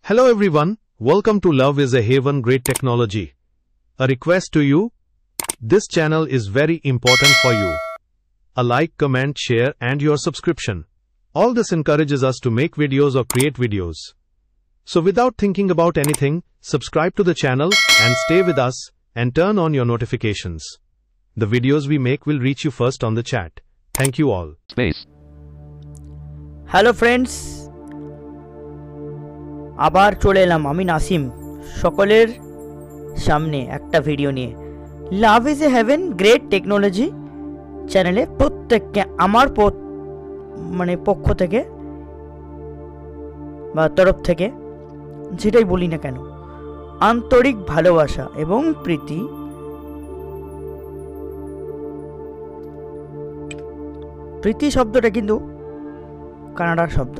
Hello everyone, welcome to Love is a Haven Great Technology. A request to you, this channel is very important for you. A like, comment, share and your subscription. All this encourages us to make videos or create videos. So without thinking about anything, subscribe to the channel and stay with us and turn on your notifications. The videos we make will reach you first on the chat. Thank you all. Space. Hello friends. আবার চলে এলাম আমি নাসিম সকলের সামনে একটা video নিয়ে love is a heaven great technology চ্যানেলে প্রত্যেককে আমার পক্ষ থেকে বা তরফ থেকে যেটাই বলি না কেন আন্তরিক ভালোবাসা এবং প্রীতি শব্দটা কিন্তু কানাডার শব্দ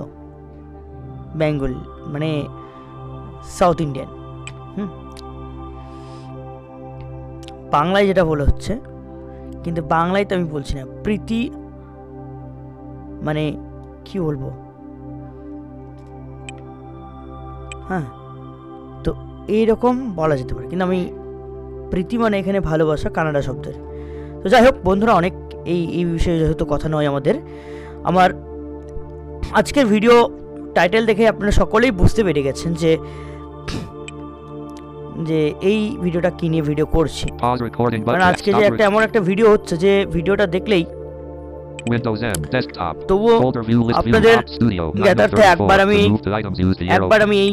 বেঙ্গলি মানে সাউথ ইন্ডিয়ান বাংলায় যেটা বলা হচ্ছে কিন্তু বাংলায় তো আমি বলছি না প্রীতি মানে কি বলবো হ্যাঁ তো এইরকম বলা যেতে পারে কিন্তু আমি প্রীতি মানে এখানে ভালোবাসা কানাডা শব্দের তো যাই হোক বন্ধুরা অনেক এই বিষয়ে যেহেতু কথা নয় আমার আজকের ভিডিও টাইটেল দেখে আপনারা সকলেই বুঝতে পেরে গেছেন যে এই ভিডিওটা কি নিয়ে ভিডিও করছি কারণ আজকে যে এমন একটা ভিডিও হচ্ছে যে ভিডিওটা দেখলেই তবুও আপনাদের জ্ঞাতার্থে একবার আমি এই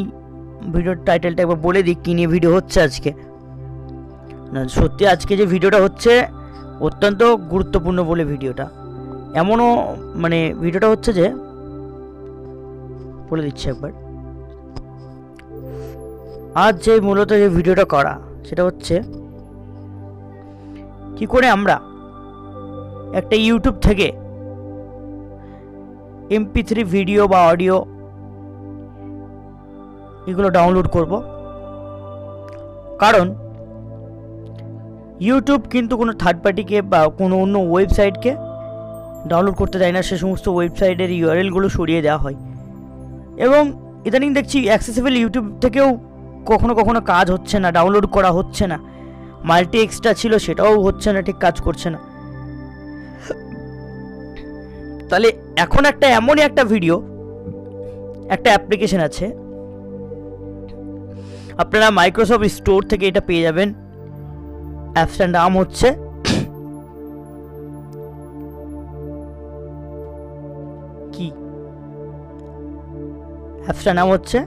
ভিডিওর টাইটেলটা একবার বলে দিই কি নিয়ে ভিডিও হচ্ছে আজকে না সত্যি আজকে যে ভিডিওটা হচ্ছে অত্যন্ত গুরুত্বপূর্ণ বলে ভিডিওটা এমনও মানে ভিডিওটা হচ্ছে যে বলে দিচ্ছি একবার আজ যে মূলত যে ভিডিওটা করা সেটা হচ্ছে কি করে আমরা একটা ইউটিউব থেকে MP3 ভিডিও বা অডিও এগুলো ডাউনলোড করব কারণ ইউটিউব কিন্তু কোনো থার্ড পার্টিকে বা কোনো অন্য ওয়েবসাইটকে ডাউনলোড করতে দেয় না সে সমস্ত ওয়েবসাইটের URL গুলো সরিয়ে দেওয়া হয় এবং ইদানিং দেখছি অ্যাক্সেসিবল ইউটিউব থেকেও কখনো কখনো কাজ হচ্ছে না ডাউনলোড করা হচ্ছে না মাল্টি এক্সট্রা ছিল সেটাও হচ্ছে না ঠিক কাজ করছে না তাহলে এখন এমনই একটা ভিডিও একটা অ্যাপ্লিকেশন আছে আপনারা মাইক্রোসফট স্টোর থেকে এটা পেয়ে যাবেন অ্যাপসটার নাম হচ্ছে কি অ্যাপসটার নাম হচ্ছে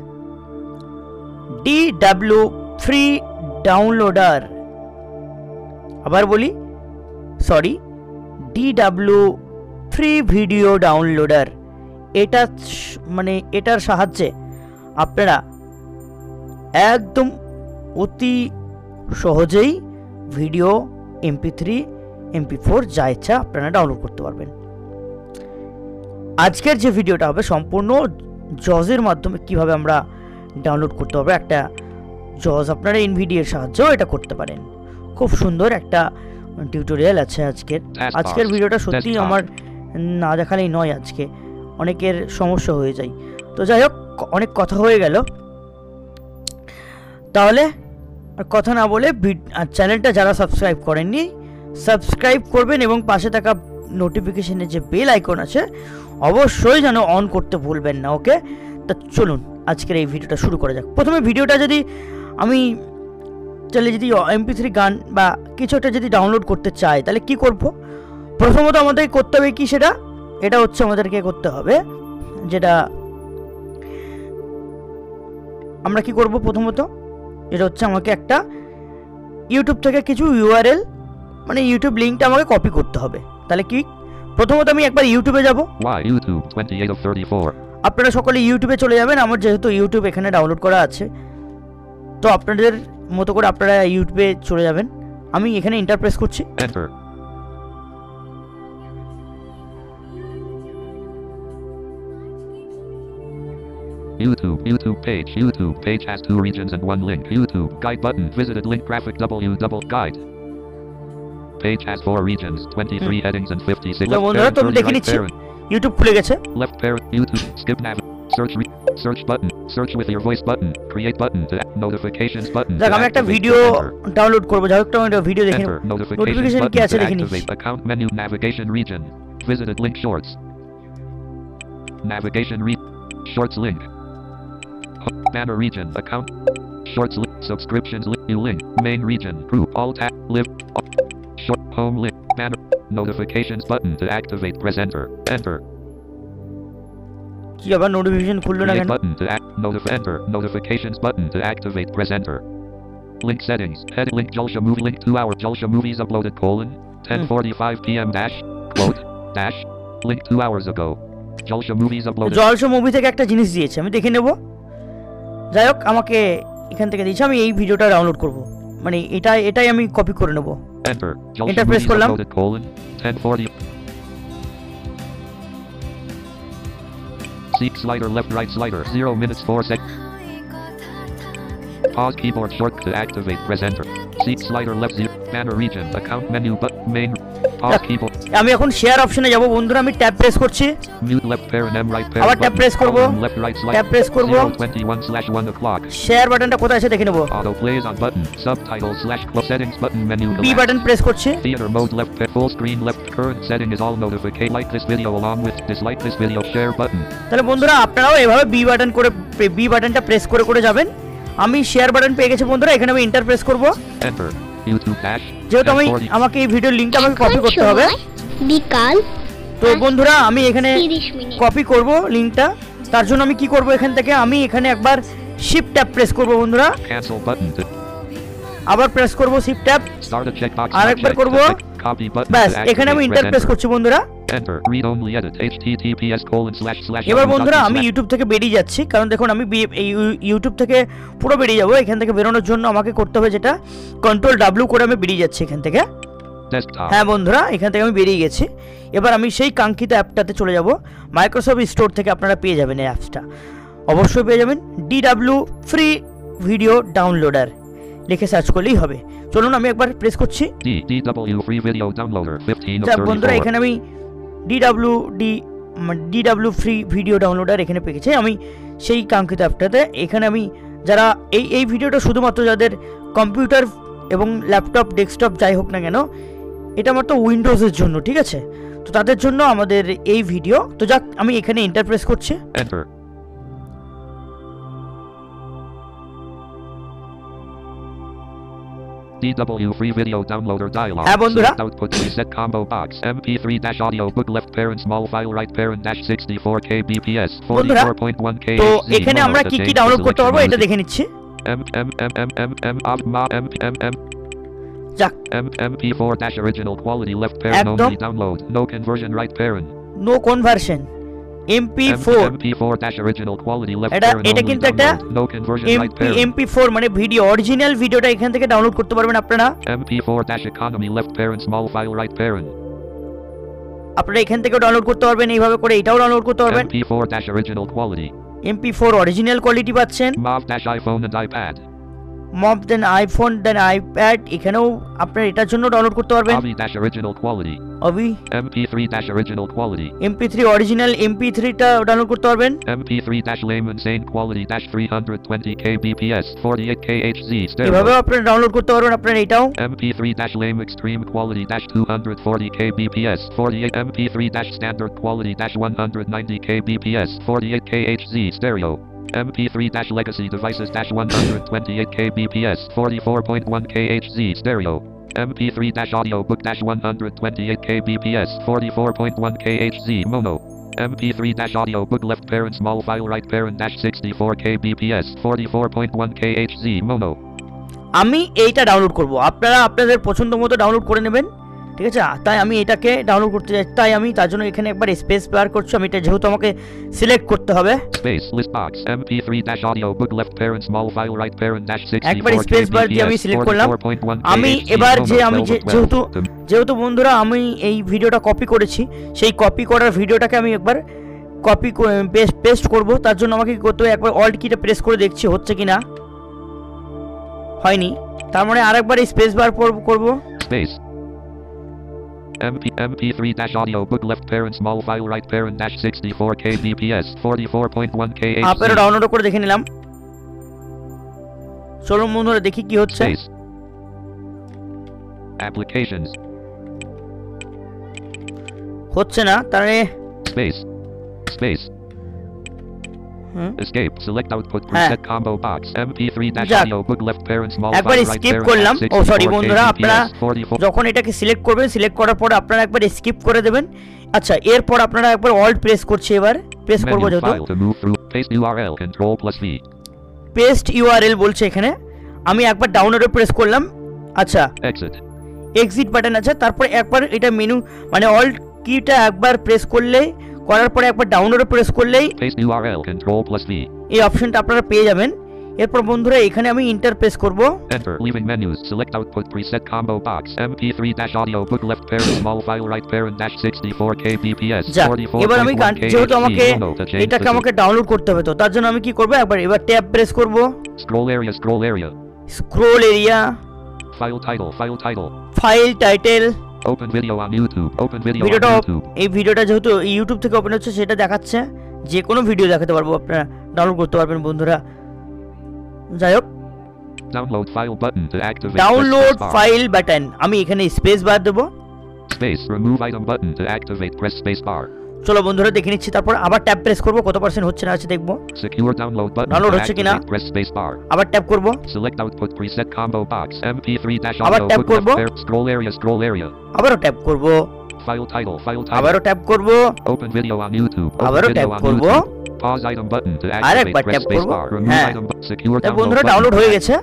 DW ফ্রি ডাউনলোডার আবার বলি sorry DW free video downloader এটা মানে এটার সাহায্যে আপনারা একদম অতি সহজেই ভিডিও MP3 MP4 যা ইচ্ছা আপনারা ডাউনলোড করতে পারবেন আজকের যে ভিডিওটা হবে সম্পূর্ণ জজের মাধ্যমে কিভাবে আমরা ডাউনলোড করতে হবে একটা জজ আপনারা NVIDIA এর সাহায্যেও এটা করতে পারেন খুব সুন্দর একটা টিউটোরিয়াল আছে আজকের ভিডিওটা সত্যি আমার না দেখালেই নয় আজকে অনেকের সমস্যা হয়ে যায় তো যাই হোক অনেক কথা হয়ে গেল তাহলে আর কথা না বলে চ্যানেলটা যারা সাবস্ক্রাইব করেননি সাবস্ক্রাইব করবেন এবং পাশে থাকা নোটিফিকেশনের যে বেল আইকন আছে অবশ্যই যেন অন করতে ভুলবেন না ওকে তা চলুন আজকের এই ভিডিওটা শুরু করা যাক প্রথমে ভিডিওটা যদি আমি চলে যদি MP3 গান বা কিছু একটা যদি ডাউনলোড করতে চাই তাহলে কি করব প্রথমত আমাদেরকে করতে হবে কি সেটা এটা হচ্ছে আমাদেরকে করতে হবে যেটা আমরা কি করব প্রথমত এটা হচ্ছে আমাকে একটা ইউটিউব থেকে কিছু URL মানে ইউটিউব লিংকটা আমাকে কপি করতে হবে তাহলে কি প্রথমত আমি একবার ইউটিউবে যাব আপনারা সকলে ইউটিউবে চলে যাবেন আমার যেহেতু ইউটিউব এখানে ডাউনলোড করা আছে তো আপনাদের মতো করে আপনারা ইউটিউবে চলে যাবেন আমি এখানে এন্টার প্রেস করছি YouTube page has 2 regions and 1 link. YouTube guide button visited link graphic W double guide. Page has 4 regions, 23 headings and 56. বন্ধুরা তো দেখে নিচ্ছি ইউটিউব খুলে গেছে Left parent YouTube skip nav Search button. Search with your voice button. Create button. To notifications button. দেখ আমি একটা video download করব, যাই হোক একটা ভিডিও দেখে নেব। নোটিফিকেশন কি আছে দেখে নিচ্ছি। Account menu navigation region. Visited link shorts. Navigation shorts link. Banner region account. Shorts link. Subscriptions link. Main region. Group all tab. Live. Short home link. Banner. Notifications button to activate. Press enter. Enter. কি আবার notification খুললো না কেন? Button to enter. Notifications button to activate. Press enter. Link settings. Head link Jalsha movie link 2 hour Jalsha movies uploaded 10:45 p.m. quote link 2 hours ago. Jalsha movies uploaded. Jalsha movie থেকে একটা জিনিস দিয়েছে, আমি দেখে নেব। যাই হোক আমাকে এখান থেকে দিয়েছে, আমি এই ভিডিওটা ডাউনলোড করব, মানে এটাই আমি কপি করে নেব। Enter. Enter press করলাম। 10:40. Seek slider left right slider 0 minutes 4 seconds. Pause keyboard short to activate. Press enter. Seek slider left 0. Banner region account menu but main. Pause keyboard. আমি এখন শেয়ার অপশনে যাব বন্ধুরা, আমি ট্যাব প্রেস করছি। Mute left parent M right parent. আবার tab press করব। Left right slider. Tab press করব। 21/1 o'clock. শেয়ার বাটনটা কোথায় আছে দেখে নেব। Auto plays on button. Subtitles / settings button menu. B button press করছি। Theater mode left full screen left current setting is all notification. Like this video along with dislike this video share button. তাহলে বন্ধুরা আপনারাও এভাবে B বাটনটা press করে যাবেন। আমি share button পেয়ে গেছি বন্ধুরা, এখানে আমি এন্টার প্রেস করব। Enter. YouTube dash. যেহেতু আমাকে এই ভিডিওর লিংকটা আমাকে কপি করতে হবে বিকাল, তো বন্ধুরা আমি এখানে 30 মিনিট। কপি করব লিংকটা। তার জন্য আমি কি করব, এখান থেকে আমি এখানে একবার শিফট ট্যাব প্রেস করব বন্ধুরা, Cancel button to আবার প্রেস করব shift tab, start a checkbox. আরেকবার করব। Copy button. ব্যাস এখানে আমি এন্টার প্রেস করছি বন্ধুরা। Enter. Read only edit. https:// এবার বন্ধুরা আমি ইউটিউব থেকে বেরিয়ে যাচ্ছি, কারণ দেখুন আমি ইউটিউব থেকে পুরো বেরিয়ে যাব। এখান থেকে বেরোনোর জন্য আমাকে করতে হবে যেটা, কন্ট্রোল ডাব্লিউ করে আমি বেরিয়ে যাচ্ছি এখান থেকে। desktop. হ্যাঁ বন্ধুরা এখান থেকে আমি বেরিয়ে গেছি। এবার আমি সেই কাঙ্ক্ষিত অ্যাপটাতে চলে যাব। মাইক্রোসফট স্টোর থেকে আপনারা পেয়ে যাবেন এই অ্যাপসটা, অবশ্যই পেয়ে যাবেন। DW ফ্রি ভিডিও ডাউনলোডার লিখে সার্চ করলেই হবে। চলুন আমি একবার প্রেস করছি। DW free video downloader 15 of আচ্ছা বন্ধুরা 34. এখানে আমি DW ফ্রি ভিডিও ডাউনলোডার এখানে পেয়ে গেছি। আমি সেই কাঙ্ক্ষিত অ্যাপটাতে, এখানে আমি যারা এই ভিডিওটা শুধুমাত্র যাদের কম্পিউটার এবং ল্যাপটপ ডেস্কটপ যাই হোক না কেন, এটা মাত্র উইন্ডোজের জন্য, ঠিক আছে? তো তাদের জন্য আমাদের এই ভিডিও। তো যাক আমি এখানে এন্টার প্রেস করছি। Enter. DW free video downloader dialog. হ্যাঁ বন্ধুরা। Select output reset combo box. MP3 audio book left parent small file right parent 64 kbps বন্ধুরা 44.1 kHz. তো এখানে আমরা কি ডাউনলোড করতে পারবো এটা দেখে নিচ্ছি। যাক MP4 original quality left parent একদম। only download. No conversion right parent. No conversion MP4 MP4 original quality left এটা parent only কিন্তু একটা download. No conversion right parent. MP4 মানে ভিডিও অরিজিনাল ভিডিওটা এখান থেকে ডাউনলোড করতে পারবেন আপনারা। MP4 economy left parent small file right parent. আপনারা এখান থেকে ডাউনলোড করতে পারবেন, এইভাবে করে এটাও ডাউনলোড করতে পারবেন। MP4 original quality. MP4 original quality পাচ্ছেন। MOV iPhone and iPad. MOV then iPhone then iPad, এখানেও আপনারা এটার জন্য ডাউনলোড করতে পারবেন। AVI original quality. অবি MP3 original quality. MP3 original MP3টা ডাউনলোড করতে পারবেন। MP3 layman sane quality 320 kbps 48 khz stereo. এভাবেও আপনারা ডাউনলোড করতে পারবেন আপনারা এটাও। MP3 lame extreme quality 240 kbps 48 MP3 standard quality 190 kbps 48 khz stereo. MP3 legacy devices 128 kbps 44.1 khz stereo. MP3 audio book 128 kbps 44.1 khz mono. MP3 audio book left parent small file right parent 64 kbps 44.1 khz mono. আমি এইটা download করব, আপনারা আপনাদের পছন্দ মতো download করে নেবেন, ঠিক আছে? তাই আমি এটাকে ডাউনলোড করতে যাচ্ছি, তাই আমি তার জন্য এখানে একবার স্পেস বার করছি। আমি এটা যেহেতু আমাকে সিলেক্ট করতে হবে, Space list box MP3 audio book left parent small file right parent 64 একবার স্পেস বার দিয়ে আমি সিলেক্ট করলাম। আমি এবার যেহেতু বন্ধুরা আমি এই ভিডিওটা কপি করেছি, সেই কপি করার ভিডিওটাকে আমি একবার কপি পেস্ট করব। তার জন্য আমাকে কি করতে হবে, একবার অল্ট কিটা প্রেস করে দেখছি হচ্ছে কিনা। হয়নি, তার মানে আরেকবার স্পেস বার করব। Space MP3 dash audio book left parent small file right parent dash 64 kbps 44.1 khz আপনারা ডাউনলোড করে দেখে নিলাম। চলুন বন্ধুরা দেখি কি হচ্ছে। space applications হচ্ছে না তাহলে space escape select output হ্যাঁ। preset combo box MP3 dash যাক। audio book left parent small একবার file right স্কিপ parent করলাম। dash ও সরি 64 বন্ধুরা, আপনারা kbps 44 যখন এটাকে সিলেক্ট করবেন, সিলেক্ট করার পর আপনারা একবার স্কিপ করে দেবেন। আচ্ছা, এরপর আপনারা একবার অল্ট প্রেস করছি, এবার প্রেস করব menu যেহেতু file to move through paste URL control plus V paste URL বলছে এখানে। আমি একবার ডাউনলোডে প্রেস করলাম। আচ্ছা, exit এক্সিট বাটন আছে, তারপর একবার এটা মেনু মানে অল্ট কিটা একবার প্রেস করলেই, করার পরে একবার ডাউনলোডে প্রেস করলেই paste URL control plus V এই অপশনটা আপনারা পেয়ে যাবেন। এরপর বন্ধুরা এখানে আমি ইন্টার প্রেস করব। enter leaving menus select output preset combo box MP3 dash audio book left parent small file right parent dash 64 kbps যাক, 44.1 এবার আমি যেহেতু আমাকে to change এটাকে the আমাকে ডাউনলোড করতে হবে, তো তার জন্য আমি কি করব, এবার ট্যাব প্রেস করব, scroll area scroll area, file title file title. open video on YouTube ভিডিওটা, on YouTube এই ভিডিওটা যেহেতু ইউটিউব থেকে ওপেন হচ্ছে সেটা দেখাচ্ছে, যে কোনো ভিডিও দেখাতে পারবো, আপনারা ডাউনলোড করতে পারবেন বন্ধুরা। যাই হোক, download file button to activate download press space bar. File button, আমি এখানে স্পেস বার দেবো। space remove item button to activate press space bar চলো বন্ধুরা দেখে নিচ্ছি, তারপর আবার ট্যাব প্রেস করব, কত পার্সেন্ট হচ্ছে না আছে দেখবো। secure download button Download to হচ্ছে কিনা? activate press space bar আবার ট্যাব করব, select output preset combo box MP3 dash আবার audio ট্যাব book করব। left parent scroll area আবারও ট্যাব করব, file title আবারও ট্যাব করব, open video on YouTube আবারও ট্যাব করব, pause item button to আরেকবার activate press ট্যাব space করব। bar remove হ্যাঁ, item secure তা download বন্ধুরা button ডাউনলোড to হয়ে গেছে।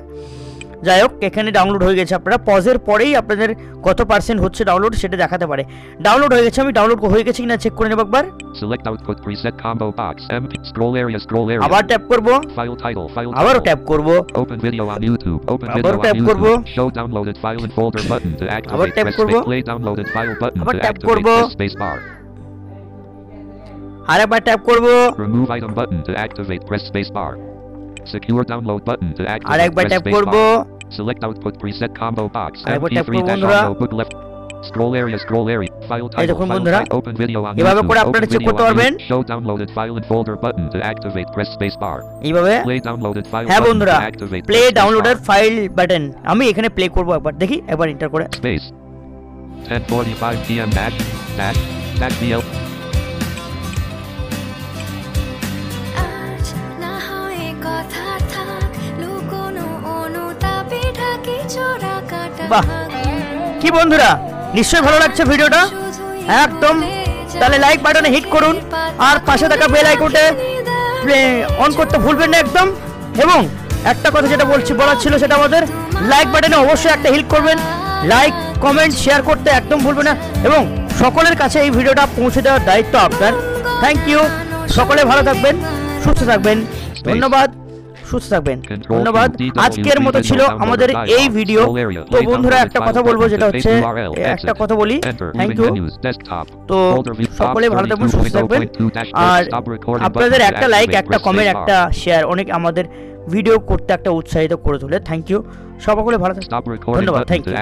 যাই হোক, এখানে ডাউনলোড হয়ে গেছে। আপনারা পজের পরেই আপনাদের কত পার্সেন্ট হচ্ছে ডাউনলোড সেটা দেখাতে পারে। ডাউনলোড হয়ে গেছে, আমি ডাউনলোড হয়ে গেছে কিনা চেক করে নেব একবার। select output preset combo box MP scroll area আবার ট্যাব করব, file title আবারও ট্যাব করব, open video on YouTube open আবারও video ট্যাব on করব। YouTube show downloaded file and folder button to activate tab press করব। space play downloaded file button আবার to tab activate করব। press space bar আরেকবার tab করব, remove item button to activate press space bar secure download button to activate আরেকবার press tab space করব, bar select output preset combo box আরেকবার tab MP3 করব dash বন্ধুরা। audio book left scroll area file এই title দেখুন বন্ধুরা, open video on এভাবে YouTube করে আপনারা open চেক video করতে on পারবেন। YouTube show downloaded file and folder button to activate press space bar এইভাবে। play downloaded file হ্যাঁ button বন্ধুরা, to activate play press space ডাউনলোডের bar. File button, আমি এখানে প্লে করব একবার, দেখি একবার এন্টার করে। space 10:45 p.m. dash BL আজ না হয় কথা থাক লুকোনো অনুতাপে ঢাকি চোরা কাটা বাহ, কি বন্ধুরা নিশ্চয়ই ভালো লাগছে ভিডিওটা একদম। তাহলে লাইক বাটনে হিট করুন, আর পাশে থাকা বেল আইকনটা অন করতে ভুলবেন না একদম। এবং একটা কথা যেটা বলার ছিল সেটা আমাদের লাইক বাটনে অবশ্যই একটা হিট করবেন, লাইক কমেন্ট শেয়ার করতে একদম ভুলবেন না, এবং সকলের কাছে এই ভিডিওটা পৌঁছে দেওয়ার দায়িত্ব আপনার। থ্যাংক ইউ, সকলে ভালো থাকবেন, সুস্থ থাকবেন, ধন্যবাদ, সুস্থ থাকবেন, ধন্যবাদ। আজকের মতো ছিল আমাদের এই ভিডিও। তো বন্ধুরা একটা কথা বলবো, যেটা হচ্ছে একটা কথা বলি, থ্যাংক ইউ। তো সকলে ভালো থাকবেন, সুস্থ থাকবেন, আর আপনাদের একটা লাইক, একটা কমেন্ট, একটা শেয়ার অনেক আমাদের ভিডিও করতে একটা উৎসাহিত করে তোলে। থ্যাংক ইউ, সকলে ভালো থাকবেন, ধন্যবাদ, থ্যাংক ইউ।